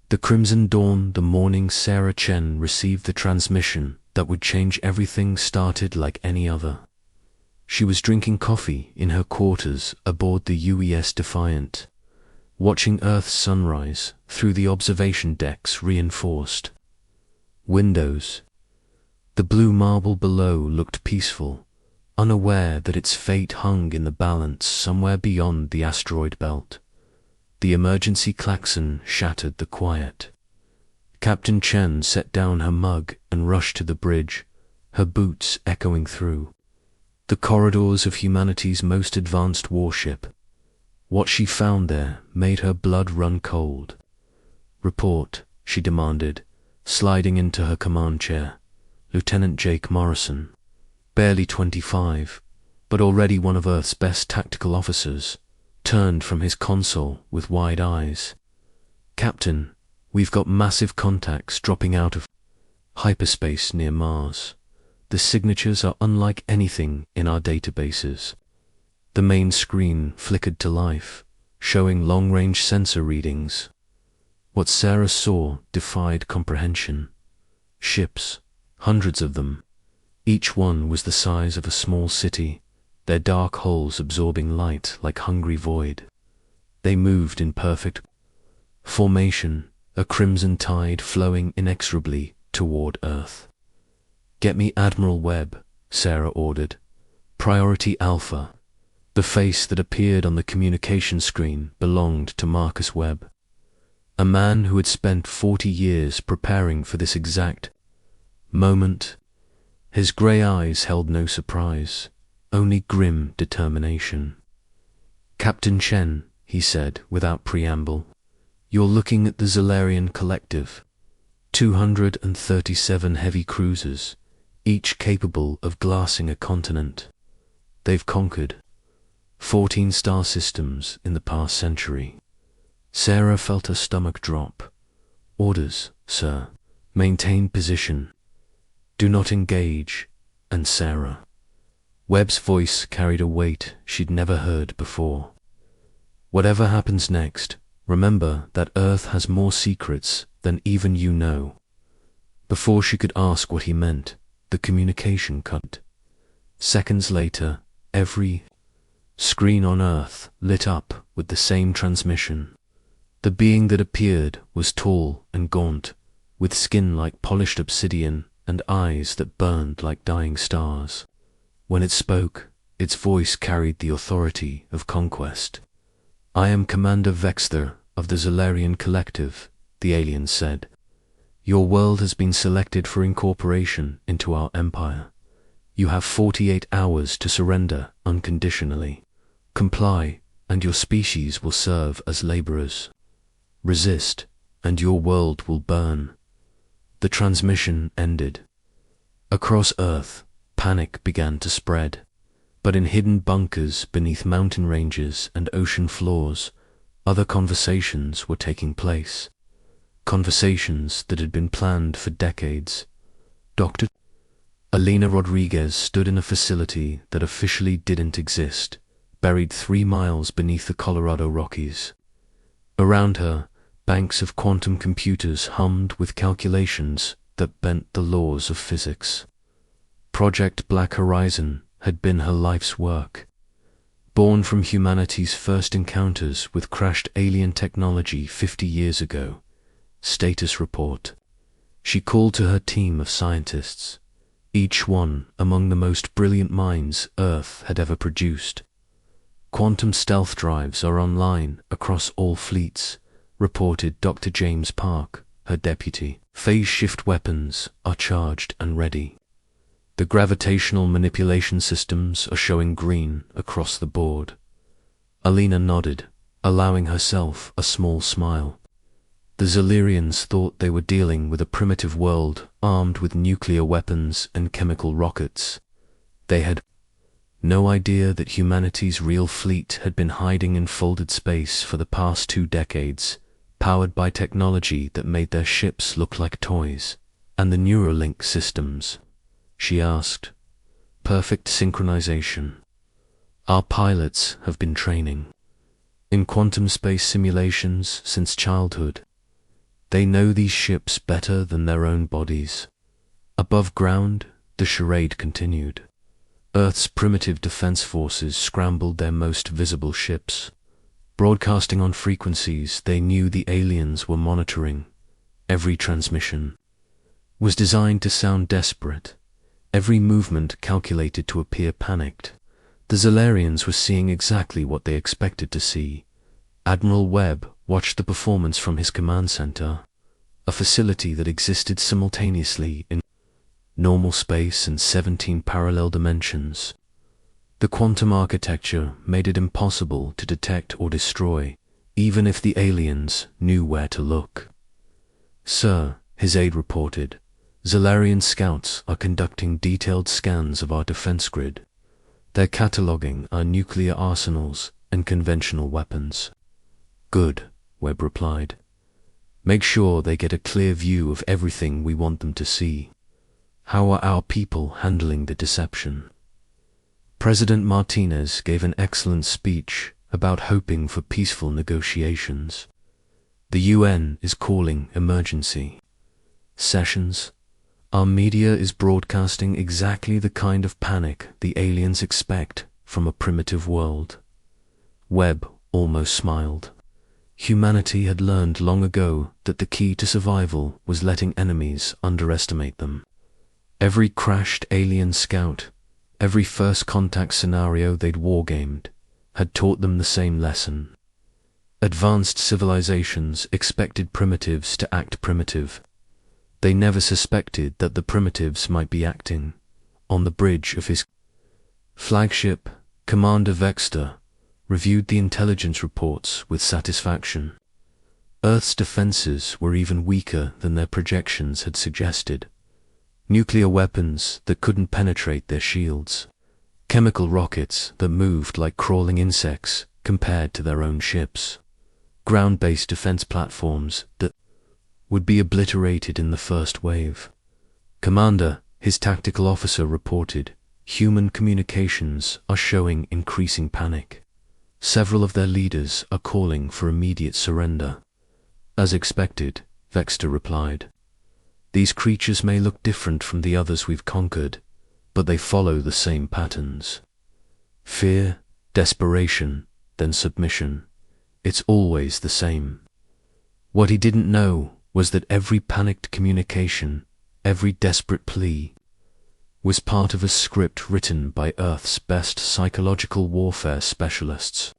The crimson dawn, the morning Sarah Chen received the transmission that would change everything started like any other. She was drinking coffee in her quarters aboard the UES Defiant, watching Earth's sunrise through the observation deck's reinforced windows. The blue marble below looked peaceful, unaware that its fate hung in the balance somewhere beyond the asteroid belt. The emergency klaxon shattered the quiet. Captain Chen set down her mug and rushed to the bridge, her boots echoing through the corridors of humanity's most advanced warship. What she found there made her blood run cold. "Report," she demanded, sliding into her command chair. Lieutenant Jake Morrison, barely 25, but already one of Earth's best tactical officers, turned from his console with wide eyes. "Captain, we've got massive contacts dropping out of hyperspace near Mars. The signatures are unlike anything in our databases." The main screen flickered to life, showing long-range sensor readings. What Sarah saw defied comprehension. Ships, hundreds of them. Each one was the size of a small city, their dark hulls absorbing light like hungry void. They moved in perfect formation, a crimson tide flowing inexorably toward Earth. "Get me Admiral Webb," Sarah ordered. "Priority Alpha." The face that appeared on the communication screen belonged to Marcus Webb, a man who had spent 40 years preparing for this exact moment. His grey eyes held no surprise, only grim determination. "Captain Chen," he said without preamble, "you're looking at the Zalarian Collective. 237 heavy cruisers, each capable of glassing a continent. They've conquered 14 star systems in the past century." Sarah felt her stomach drop. "Orders, sir. Maintain position. Do not engage." And Sarah. Webb's voice carried a weight she'd never heard before. "Whatever happens next, remember that Earth has more secrets than even you know." Before she could ask what he meant, the communication cut. Seconds later, every screen on Earth lit up with the same transmission. The being that appeared was tall and gaunt, with skin like polished obsidian and eyes that burned like dying stars. When it spoke, its voice carried the authority of conquest. "I am Commander Vexter of the Zalarian Collective," the alien said. "Your world has been selected for incorporation into our empire. You have 48 hours to surrender unconditionally. Comply, and your species will serve as laborers. Resist, and your world will burn." The transmission ended. Across Earth, panic began to spread, but in hidden bunkers beneath mountain ranges and ocean floors, other conversations were taking place. Conversations that had been planned for decades. Dr. Alina Rodriguez stood in a facility that officially didn't exist, buried 3 miles beneath the Colorado Rockies. Around her, banks of quantum computers hummed with calculations that bent the laws of physics. Project Black Horizon had been her life's work. Born from humanity's first encounters with crashed alien technology 50 years ago. Status report. She called to her team of scientists, each one among the most brilliant minds Earth had ever produced. "Quantum stealth drives are online across all fleets," reported Dr. James Park, her deputy. "Phase shift weapons are charged and ready. The gravitational manipulation systems are showing green across the board." Alina nodded, allowing herself a small smile. The Zalarians thought they were dealing with a primitive world armed with nuclear weapons and chemical rockets. They had no idea that humanity's real fleet had been hiding in folded space for the past 2 decades, powered by technology that made their ships look like toys. "And the Neuralink systems?" she asked. "Perfect synchronization. Our pilots have been training in quantum space simulations since childhood. They know these ships better than their own bodies. Above ground, the charade continued. Earth's primitive defense forces scrambled their most visible ships, broadcasting on frequencies they knew the aliens were monitoring. Every transmission was designed to sound desperate, every movement calculated to appear panicked. The Zalarians were seeing exactly what they expected to see. Admiral Webb watched the performance from his command center, a facility that existed simultaneously in normal space and 17 parallel dimensions. The quantum architecture made it impossible to detect or destroy, even if the aliens knew where to look. "Sir," his aide reported, "Zalarian scouts are conducting detailed scans of our defense grid. They're cataloging our nuclear arsenals and conventional weapons." "Good," Webb replied. "Make sure they get a clear view of everything we want them to see. How are our people handling the deception?" President Martinez gave an excellent speech about hoping for peaceful negotiations. "The UN is calling emergency sessions. Our media is broadcasting exactly the kind of panic the aliens expect from a primitive world." Webb almost smiled. Humanity had learned long ago that the key to survival was letting enemies underestimate them. Every crashed alien scout, every first contact scenario they'd wargamed, had taught them the same lesson. Advanced civilizations expected primitives to act primitive. They never suspected that the primitives might be acting. On the bridge of his flagship, Commander Vexter reviewed the intelligence reports with satisfaction. Earth's defenses were even weaker than their projections had suggested. Nuclear weapons that couldn't penetrate their shields, chemical rockets that moved like crawling insects compared to their own ships, ground-based defense platforms that would be obliterated in the first wave. "Commander," his tactical officer reported, "human communications are showing increasing panic. Several of their leaders are calling for immediate surrender." "As expected," Vexter replied. "These creatures may look different from the others we've conquered, but they follow the same patterns. Fear, desperation, then submission. It's always the same." What he didn't know was that every panicked communication, every desperate plea, was part of a script written by Earth's best psychological warfare specialists.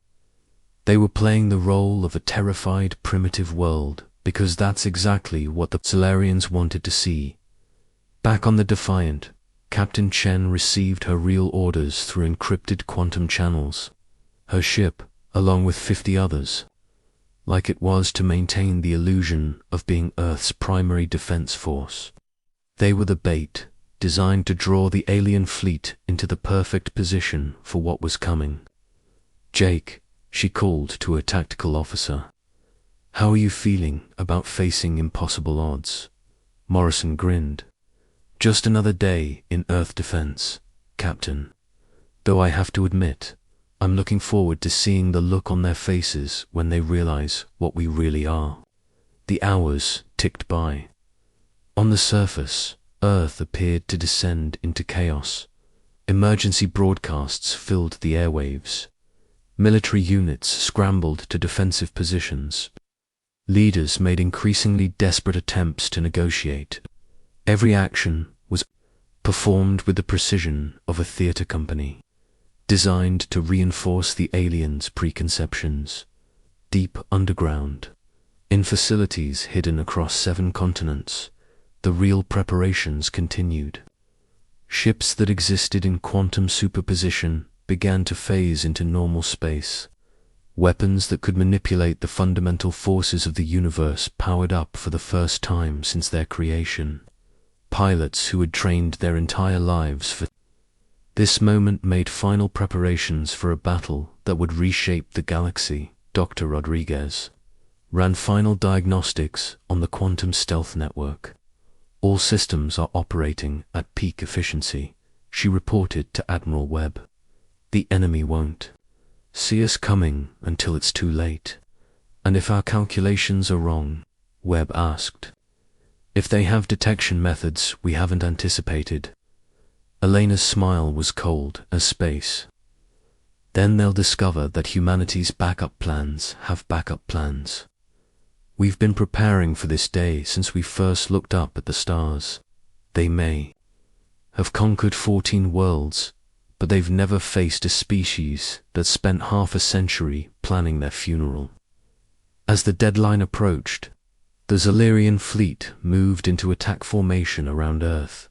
They were playing the role of a terrified primitive world because that's exactly what the Solarians wanted to see. Back on the Defiant, Captain Chen received her real orders through encrypted quantum channels. Her ship, along with 50 others, like it was to maintain the illusion of being Earth's primary defense force. They were the bait, designed to draw the alien fleet into the perfect position for what was coming. "Jake," she called to her tactical officer, "how are you feeling about facing impossible odds?" Morrison grinned. "Just another day in Earth defense, Captain. Though I have to admit, I'm looking forward to seeing the look on their faces when they realize what we really are." The hours ticked by. On the surface, Earth appeared to descend into chaos. Emergency broadcasts filled the airwaves. Military units scrambled to defensive positions. Leaders made increasingly desperate attempts to negotiate. Every action was performed with the precision of a theater company, designed to reinforce the aliens' preconceptions. Deep underground, in facilities hidden across 7 continents, the real preparations continued. Ships that existed in quantum superposition began to phase into normal space. Weapons that could manipulate the fundamental forces of the universe powered up for the first time since their creation. Pilots who had trained their entire lives for this moment made final preparations for a battle that would reshape the galaxy. Dr. Rodriguez ran final diagnostics on the quantum stealth network. "All systems are operating at peak efficiency," she reported to Admiral Webb. "The enemy won't see us coming until it's too late. And if our calculations are wrong, Webb asked. If they have detection methods we haven't anticipated. Elena's smile was cold as space. Then they'll discover that humanity's backup plans have backup plans. We've been preparing for this day since we first looked up at the stars. They may have conquered 14 worlds, but they've never faced a species that spent half a century planning their funeral. As the deadline approached, the Zalarian fleet moved into attack formation around Earth.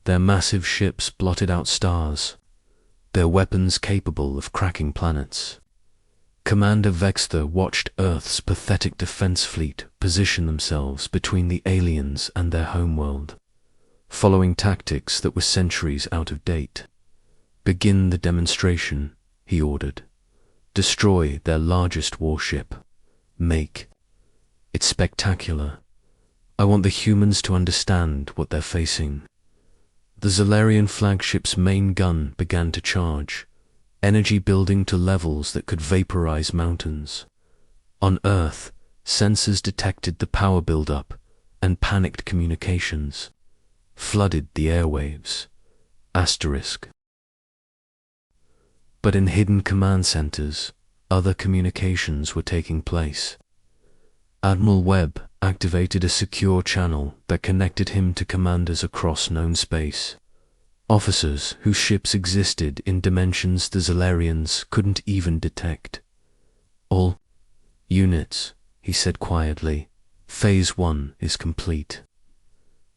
Their massive ships blotted out stars, their weapons capable of cracking planets. Commander Vexter watched Earth's pathetic defense fleet position themselves between the aliens and their homeworld, following tactics that were centuries out of date. Begin the demonstration, he ordered. Destroy their largest warship. Make it spectacular. I want the humans to understand what they're facing. The Zalarian flagship's main gun began to charge, energy building to levels that could vaporize mountains. On Earth, sensors detected the power buildup, and panicked communications flooded the airwaves. Asterisk. But in hidden command centers, other communications were taking place. Admiral Webb activated a secure channel that connected him to commanders across known space. Officers whose ships existed in dimensions the Zalarians couldn't even detect. All units, he said quietly, Phase 1 is complete.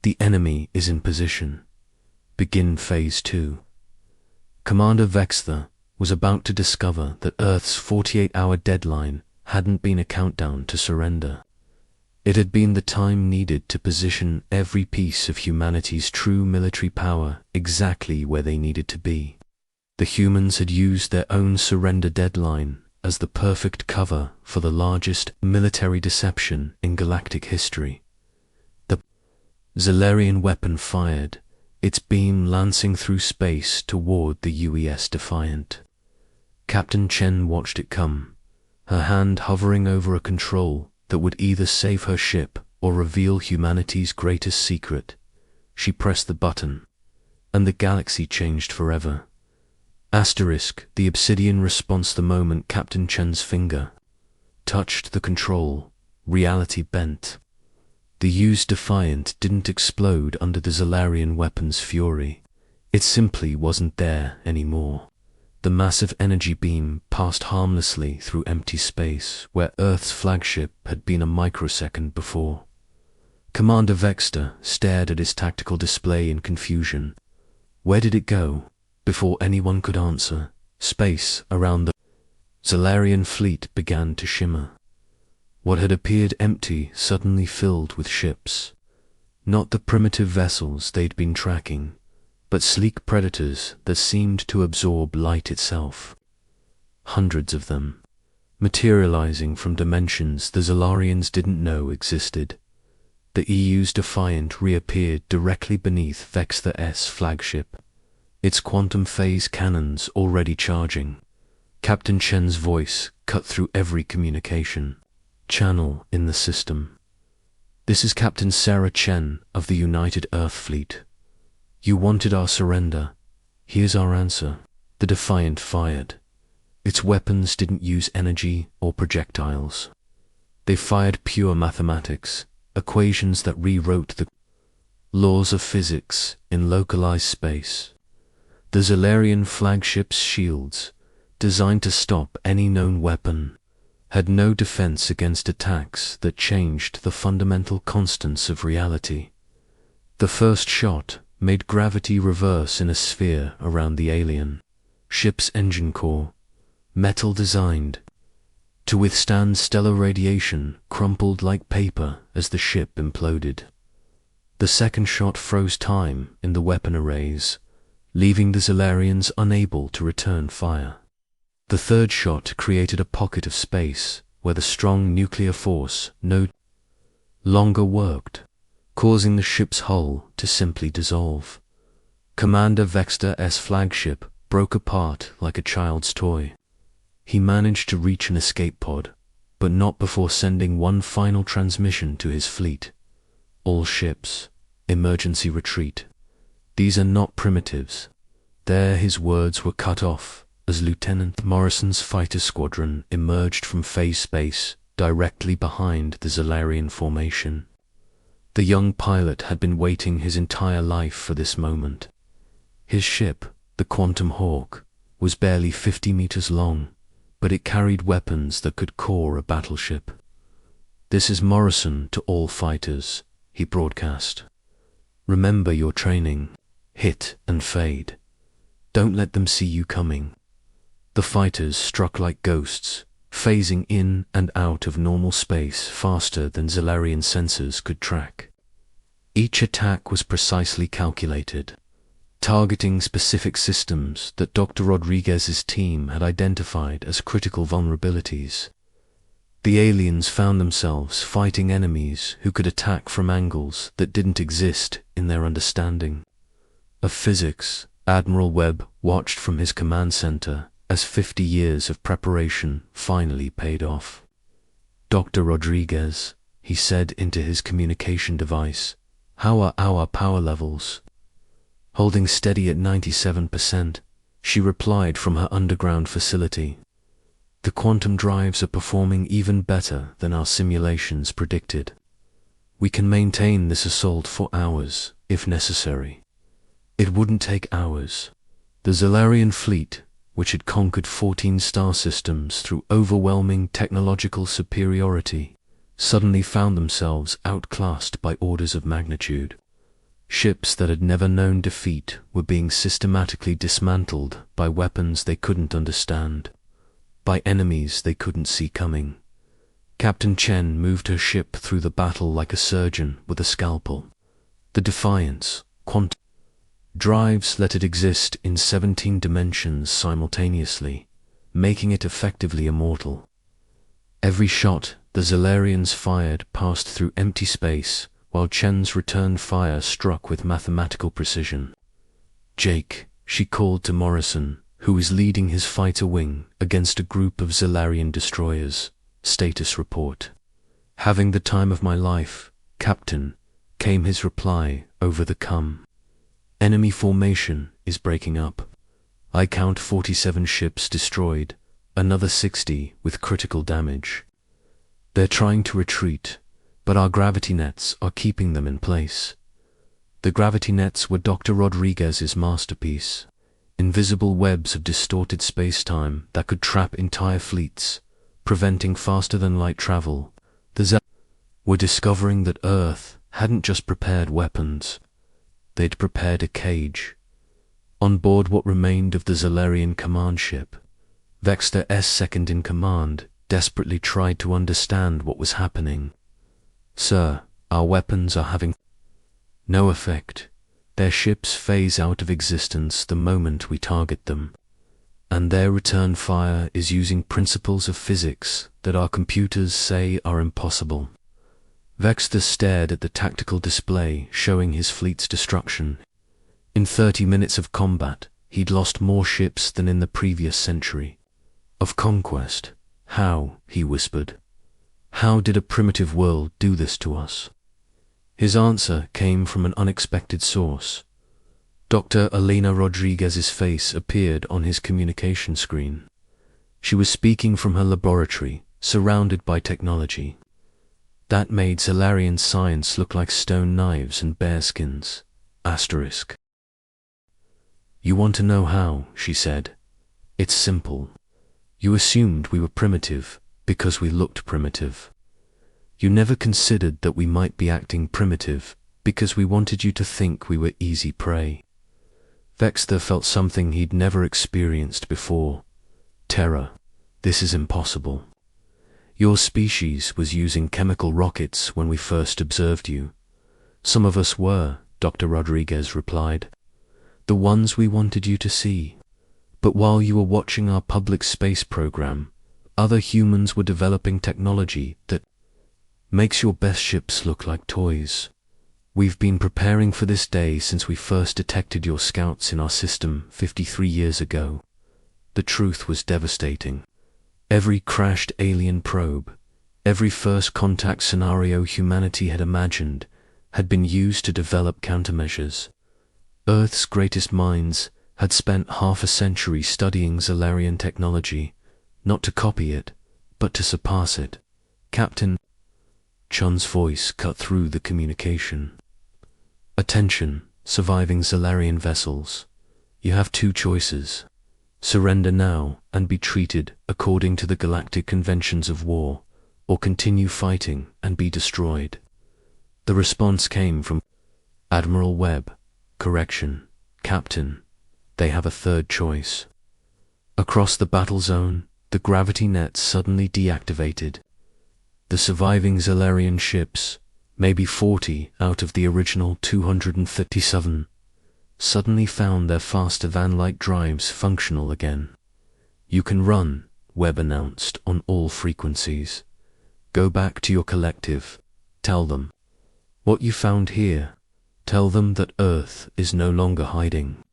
The enemy is in position. Begin Phase 2. Commander Vexter was about to discover that Earth's 48-hour deadline hadn't been a countdown to surrender. It had been the time needed to position every piece of humanity's true military power exactly where they needed to be. The humans had used their own surrender deadline as the perfect cover for the largest military deception in galactic history. The Zalarian weapon fired, its beam lancing through space toward the UES Defiant. Captain Chen watched it come, her hand hovering over a control that would either save her ship or reveal humanity's greatest secret. She pressed the button, and the galaxy changed forever. Asterisk, the obsidian response the moment Captain Chen's finger touched the control, reality bent. The used Defiant didn't explode under the Zalarian weapon's fury. It simply wasn't there anymore. The massive energy beam passed harmlessly through empty space where Earth's flagship had been a microsecond before. Commander Vexter stared at his tactical display in confusion. Where did it go? Before anyone could answer, space around the Zalarian fleet began to shimmer. What had appeared empty suddenly filled with ships. Not the primitive vessels they'd been tracking, but sleek predators that seemed to absorb light itself. Hundreds of them, materializing from dimensions the Zalarians didn't know existed. The EU's Defiant reappeared directly beneath Vexter-S flagship, its quantum phase cannons already charging. Captain Chen's voice cut through every communication channel in the system. This is Captain Sarah Chen of the United Earth Fleet. You wanted our surrender. Here's our answer. The Defiant fired. Its weapons didn't use energy or projectiles. They fired pure mathematics, equations that rewrote the laws of physics in localized space. The Zalarian flagship's shields, designed to stop any known weapon, had no defense against attacks that changed the fundamental constants of reality. The first shot made gravity reverse in a sphere around the alien ship's engine core, metal designed to withstand stellar radiation, crumpled like paper as the ship imploded. The second shot froze time in the weapon arrays, leaving the Zalarians unable to return fire. The third shot created a pocket of space where the strong nuclear force no longer worked, causing the ship's hull to simply dissolve. Commander Vexter-S flagship broke apart like a child's toy. He managed to reach an escape pod, but not before sending one final transmission to his fleet. All ships, emergency retreat. These are not primitives. There his words were cut off as Lieutenant Morrison's fighter squadron emerged from phase space directly behind the Zalarian formation. The young pilot had been waiting his entire life for this moment. His ship, the Quantum Hawk, was barely 50 meters long, but it carried weapons that could core a battleship. "This is Morrison to all fighters," he broadcast. "Remember your training. Hit and fade. Don't let them see you coming." The fighters struck like ghosts, phasing in and out of normal space faster than Zalarian sensors could track. Each attack was precisely calculated, targeting specific systems that Dr. Rodriguez's team had identified as critical vulnerabilities. The aliens found themselves fighting enemies who could attack from angles that didn't exist in their understanding of physics. Admiral Webb watched from his command center as 50 years of preparation finally paid off. "Dr. Rodriguez," he said into his communication device, "how are our power levels?" Holding steady at 97%, she replied from her underground facility. "The quantum drives are performing even better than our simulations predicted. We can maintain this assault for hours, if necessary." It wouldn't take hours. The Zalarian fleet, which had conquered 14 star systems through overwhelming technological superiority, suddenly found themselves outclassed by orders of magnitude. Ships that had never known defeat were being systematically dismantled by weapons they couldn't understand, by enemies they couldn't see coming. Captain Chen moved her ship through the battle like a surgeon with a scalpel. The Defiance, quantum drives let it exist in 17 dimensions simultaneously, making it effectively immortal. Every shot the Zalarians fired passed through empty space, while Chen's return fire struck with mathematical precision. "Jake," she called to Morrison, who was leading his fighter wing against a group of Zalarian destroyers. "Status report." "Having the time of my life, Captain," came his reply over the com. "Enemy formation is breaking up. I count 47 ships destroyed, another 60 with critical damage. They're trying to retreat, but our gravity nets are keeping them in place." The gravity nets were Dr. Rodriguez's masterpiece, invisible webs of distorted space-time that could trap entire fleets, preventing faster-than-light travel. The Zalarians were discovering that Earth hadn't just prepared weapons, they'd prepared a cage. On board what remained of the Zalarian command ship, Vexter S. second in command desperately tried to understand what was happening. "Sir, our weapons are having no effect. Their ships phase out of existence the moment we target them, and their return fire is using principles of physics that our computers say are impossible." Vexter stared at the tactical display showing his fleet's destruction. In 30 minutes of combat, he'd lost more ships than in the previous century. Of conquest. "How?" he whispered. "How did a primitive world do this to us?" His answer came from an unexpected source. Dr. Elena Rodriguez's face appeared on his communication screen. She was speaking from her laboratory, surrounded by technology. That made Zalarian science look like stone knives and bearskins. Asterisk. "You want to know how," she said. "It's simple. You assumed we were primitive because we looked primitive. You never considered that we might be acting primitive because we wanted you to think we were easy prey." Vexter felt something he'd never experienced before. Terror. "This is impossible. Your species was using chemical rockets when we first observed you." "Some of us were," Dr. Rodriguez replied. "The ones we wanted you to see. But while you were watching our public space program, other humans were developing technology that makes your best ships look like toys. We've been preparing for this day since we first detected your scouts in our system 53 years ago." The truth was devastating. Every crashed alien probe, Every first contact scenario humanity had imagined had been used to develop countermeasures. Earth's greatest minds had spent half a century studying Zalarian technology, not to copy it, but to surpass it. Captain, Chun's voice cut through the communication. Attention, surviving Zalarian vessels. You have two choices. Surrender now and be treated according to the galactic conventions of war, or continue fighting and be destroyed. The response came from Admiral Webb. Correction, Captain. They have a third choice. Across the battle zone, the gravity net suddenly deactivated. The surviving Zalarian ships, maybe 40 out of the original 237, suddenly found their faster van-like drives functional again. You can run, Webb announced on all frequencies. Go back to your collective. Tell them what you found here. Tell them that Earth is no longer hiding.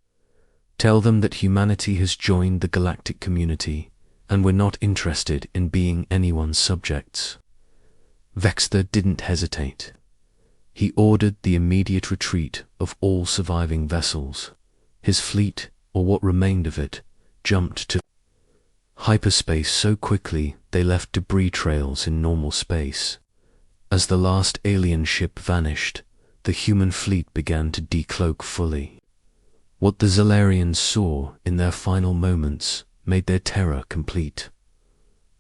Tell them that humanity has joined the galactic community, and we're not interested in being anyone's subjects. Vexter didn't hesitate. He ordered the immediate retreat of all surviving vessels. His fleet, or what remained of it, jumped to hyperspace so quickly they left debris trails in normal space. As the last alien ship vanished, the human fleet began to decloak fully. What the Zalarians saw in their final moments made their terror complete.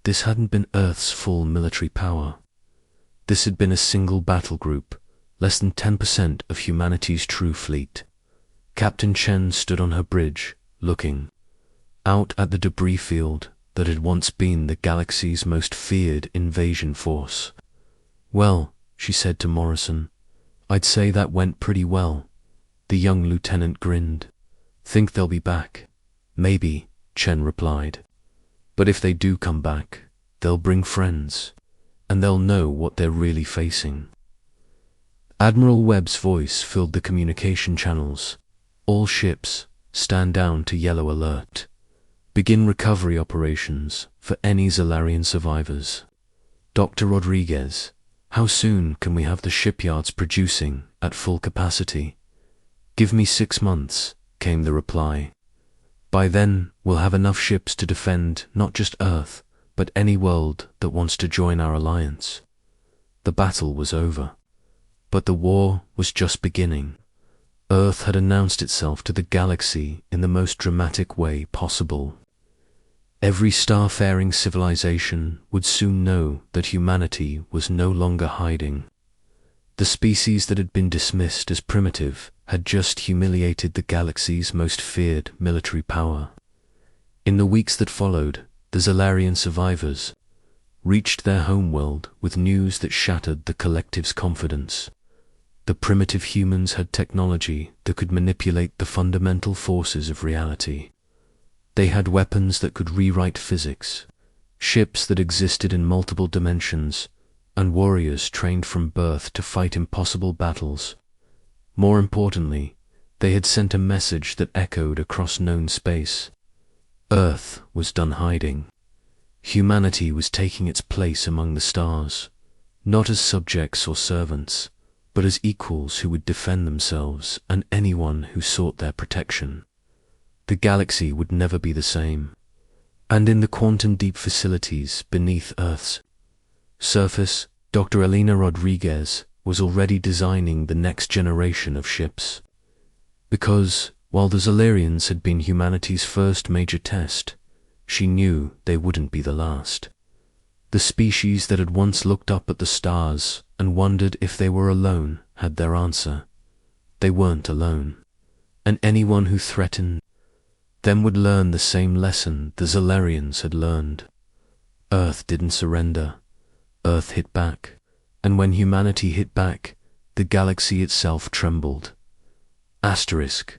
This hadn't been Earth's full military power. This had been a single battle group, less than 10% of humanity's true fleet. Captain Chen stood on her bridge, looking out at the debris field that had once been the galaxy's most feared invasion force. Well, she said to Morrison, I'd say that went pretty well. The young lieutenant grinned. Think they'll be back? Maybe, Chen replied. But if they do come back, they'll bring friends, and they'll know what they're really facing. Admiral Webb's voice filled the communication channels. All ships, stand down to yellow alert. Begin recovery operations for any Zalarian survivors. Dr. Rodriguez, how soon can we have the shipyards producing at full capacity? Give me 6 months, came the reply. By then, we'll have enough ships to defend not just Earth, but any world that wants to join our alliance. The battle was over, but the war was just beginning. Earth had announced itself to the galaxy in the most dramatic way possible. Every starfaring civilization would soon know that humanity was no longer hiding. The species that had been dismissed as primitive had just humiliated the galaxy's most feared military power. In the weeks that followed, the Zalarian survivors reached their homeworld with news that shattered the collective's confidence. The primitive humans had technology that could manipulate the fundamental forces of reality. They had weapons that could rewrite physics, ships that existed in multiple dimensions, and warriors trained from birth to fight impossible battles. More importantly, they had sent a message that echoed across known space. Earth was done hiding. Humanity was taking its place among the stars, not as subjects or servants, but as equals who would defend themselves and anyone who sought their protection. The galaxy would never be the same. And in the quantum deep facilities beneath Earth's surface, Dr. Elena Rodriguez was already designing the next generation of ships. Because, while the Zalarians had been humanity's first major test, she knew they wouldn't be the last. The species that had once looked up at the stars and wondered if they were alone had their answer. They weren't alone. And anyone who threatened them would learn the same lesson the Zalarians had learned. Earth didn't surrender. Earth hit back. And when humanity hit back, the galaxy itself trembled. Asterisk.